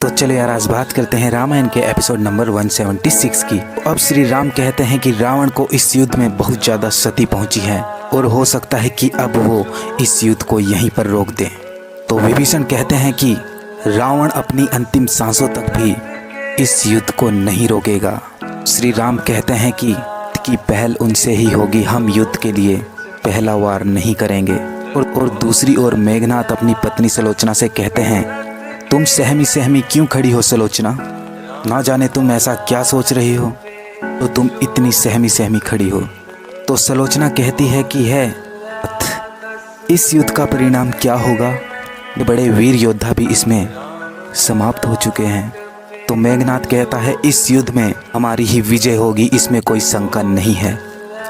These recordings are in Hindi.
तो चलो यार, आज बात करते हैं रामायण के एपिसोड नंबर 176 की। अब श्री राम कहते हैं कि रावण को इस युद्ध में बहुत ज्यादा क्षति पहुंची है और हो सकता है कि अब वो इस युद्ध को यहीं पर रोक दे। तो विभीषण कहते हैं कि रावण अपनी अंतिम सांसों तक भी इस युद्ध को नहीं रोकेगा। श्री राम कहते हैं कि पहल उनसे ही होगी, हम युद्ध के लिए पहला वार नहीं करेंगे। और दूसरी ओर मेघनाथ अपनी पत्नी सुलोचना से कहते हैं, तुम सहमी सहमी क्यों खड़ी हो सुलोचना? ना जाने तुम ऐसा क्या सोच रही हो तो तुम इतनी सहमी सहमी खड़ी हो। तो सुलोचना कहती है कि इस युद्ध का परिणाम क्या होगा? बड़े वीर योद्धा भी इसमें समाप्त हो चुके हैं। तो मेघनाथ कहता है, इस युद्ध में हमारी ही विजय होगी, इसमें कोई शंका नहीं है।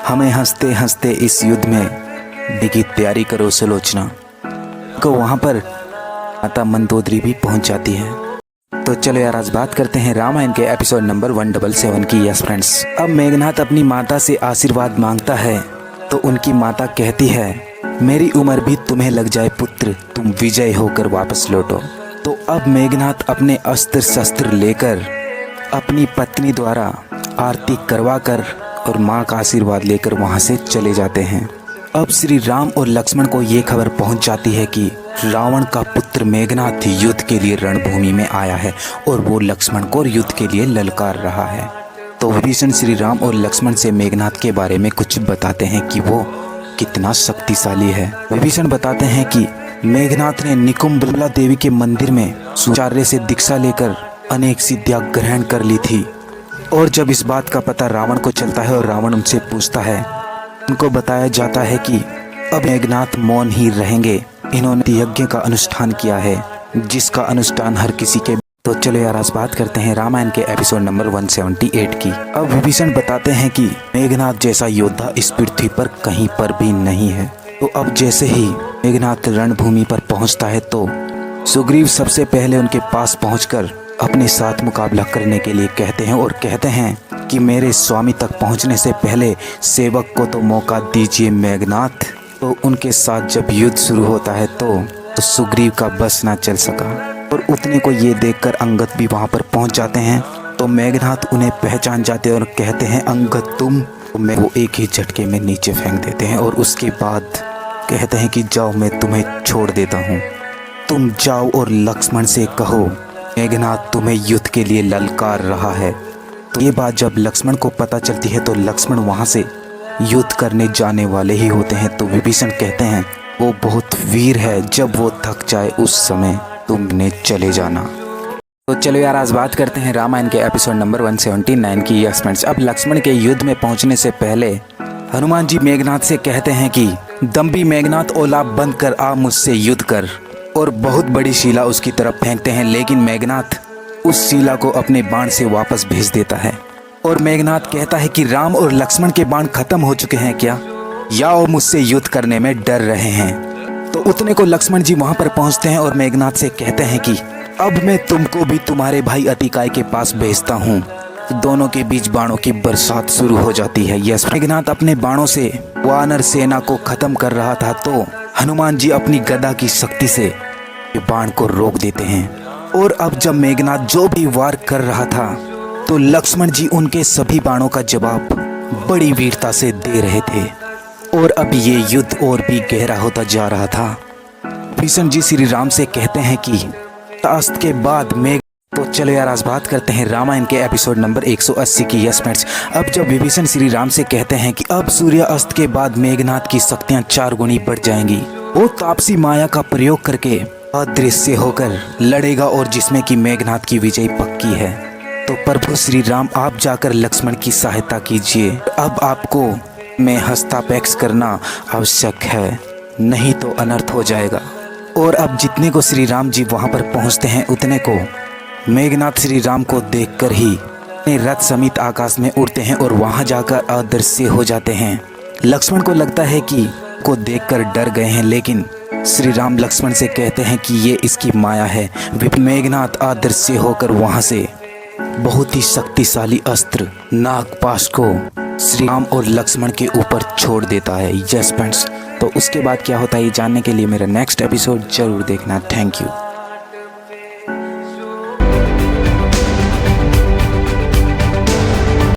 हमें हंसते हंसते इस युद्ध में की तैयारी करो सुलोचना। को वहाँ पर माता मंदोदरी भी पहुंच जाती है। तो चलो यार, आज बात करते हैं रामायण के एपिसोड नंबर 177 की। यस फ्रेंड्स, अब मेघनाथ अपनी माता से आशीर्वाद मांगता है तो उनकी माता कहती है, मेरी उम्र भी तुम्हें लग जाए पुत्र, तुम विजय होकर वापस लौटो। तो अब मेघनाथ अपने अस्त्र शस्त्र लेकर अपनी पत्नी द्वारा आरती करवाकर और माँ का आशीर्वाद लेकर वहाँ से चले जाते हैं। अब श्री राम और लक्ष्मण को ये खबर पहुंच जाती है कि रावण का पुत्र मेघनाथ युद्ध के लिए रणभूमि में आया है और वो लक्ष्मण को युद्ध के लिए ललकार रहा है। तो विभीषण श्री राम और लक्ष्मण से मेघनाथ के बारे में कुछ बताते हैं कि वो कितना शक्तिशाली है। विभीषण बताते हैं कि मेघनाथ ने निकुंभला देवी के मंदिर में आचार्य से दीक्षा लेकर अनेक सिद्धियां ग्रहण कर ली थी। और जब इस बात का पता रावण को चलता है और रावण उनसे पूछता है, उनको बताया जाता है कि अब मेघनाथ मौन ही रहेंगे, इन्होंने यज्ञ का अनुष्ठान किया है जिसका अनुष्ठान हर किसी के। तो चलो यार, आज बात करते हैं रामायण के एपिसोड नंबर 178 की। अब विभीषण बताते हैं कि मेघनाथ जैसा योद्धा इस पृथ्वी पर कहीं पर भी नहीं है। तो अब जैसे ही मेघनाथ रणभूमि पर पहुंचता है तो सुग्रीव सबसे पहले उनके पास पहुंचकर अपने साथ मुकाबला करने के लिए कहते हैं और कहते हैं कि मेरे स्वामी तक पहुंचने से पहले सेवक को तो मौका दीजिए मेघनाथ। तो उनके साथ जब युद्ध शुरू होता है तो सुग्रीव का बस ना चल सका और उतने को ये देखकर अंगद भी वहां पर पहुंच जाते हैं। तो मेघनाथ उन्हें पहचान जाते हैं और कहते हैं, अंगद तुम? तो वो एक ही झटके में नीचे फेंक देते हैं और उसके बाद कहते हैं कि जाओ, मैं तुम्हें छोड़ देता हूँ, तुम जाओ और लक्ष्मण से कहो मेघनाथ तुम्हें युद्ध के लिए ललकार रहा है। तो ये बात जब लक्ष्मण को पता चलती है तो लक्ष्मण वहां से युद्ध करने जाने वाले ही होते हैं। तो विभीषण कहते हैं, वो बहुत वीर है, जब वो थक जाए उस समय तुमने चले जाना। तो चलो यार, आज बात करते हैं रामायण के एपिसोड नंबर 179 की। यस फ्रेंड्स, अब लक्ष्मण के युद्ध में पहुंचने से पहले हनुमान जी मेघनाथ से कहते हैं कि दम्भी मेघनाथ, औलाद बंद कर आ मुझसे युद्ध कर। और बहुत बड़ी शिला उसकी तरफ फेंकते हैं, लेकिन मेघनाथ उस शिला को अपने बाण से वापस भेज देता है। और मेघनाथ कहता है कि राम और लक्ष्मण के बाण खत्म हो चुके हैं क्या, या वो मुझसे युद्ध करने में डर रहे हैं? तो उतने को लक्ष्मण जी वहां पर पहुंचते हैं और मेघनाथ से कहते हैं कि अब मैं तुमको भी तुम्हारे भाई अतिकाय के पास भेजता हूँ। दोनों के बीच बाणों की बरसात शुरू हो जाती है। यस, मेघनाथ अपने बाणों से वानर सेना को खत्म कर रहा था तो हनुमान जी अपनी गदा की शक्ति से बाण को रोक देते हैं। और अब जब मेघनाथ जो भी वार कर रहा था तो लक्ष्मण जी उनके सभी बाणों का जवाब बड़ी वीरता से दे रहे थे। और अब ये युद्ध और भी गहरा होता जा रहा था। विभीषण जी श्री राम से कहते हैं कि अस्त के बाद मेघ। तो चलो यार, आज बात करते हैं रामायण के एपिसोड नंबर 180 की। यस फ्रेंड्स, अब जब विभीषण श्री राम से कहते हैं कि अब सूर्य अस्त के बाद मेघनाथ की शक्तियां 4 गुनी बढ़ जाएंगी, वो तापसी माया का प्रयोग करके अदृश्य होकर लड़ेगा और जिसमें कि मेघनाथ की विजय पक्की है। तो प्रभु श्री राम, आप जाकर लक्ष्मण की सहायता कीजिए। अब आपको में हस्तापेक्ष करना आवश्यक है, नहीं तो अनर्थ हो जाएगा। और अब जितने को श्री राम जी वहां पर पहुंचते हैं उतने को मेघनाथ श्री राम को देखकर ही अपने रथ समेत आकाश में उड़ते हैं और वहां जाकर अदृश्य हो जाते हैं। लक्ष्मण को लगता है कि को देखकर डर गए हैं, लेकिन श्री राम लक्ष्मण से कहते हैं कि ये इसकी माया है। मेघनाथ अदृश्य होकर वहां से बहुत ही शक्तिशाली अस्त्र नागपाश को श्री राम और लक्ष्मण के ऊपर छोड़ देता है। यस फ्रेंड्स, तो उसके बाद क्या होता है ये जानने के लिए मेरा नेक्स्ट एपिसोड जरूर देखना। Thank you.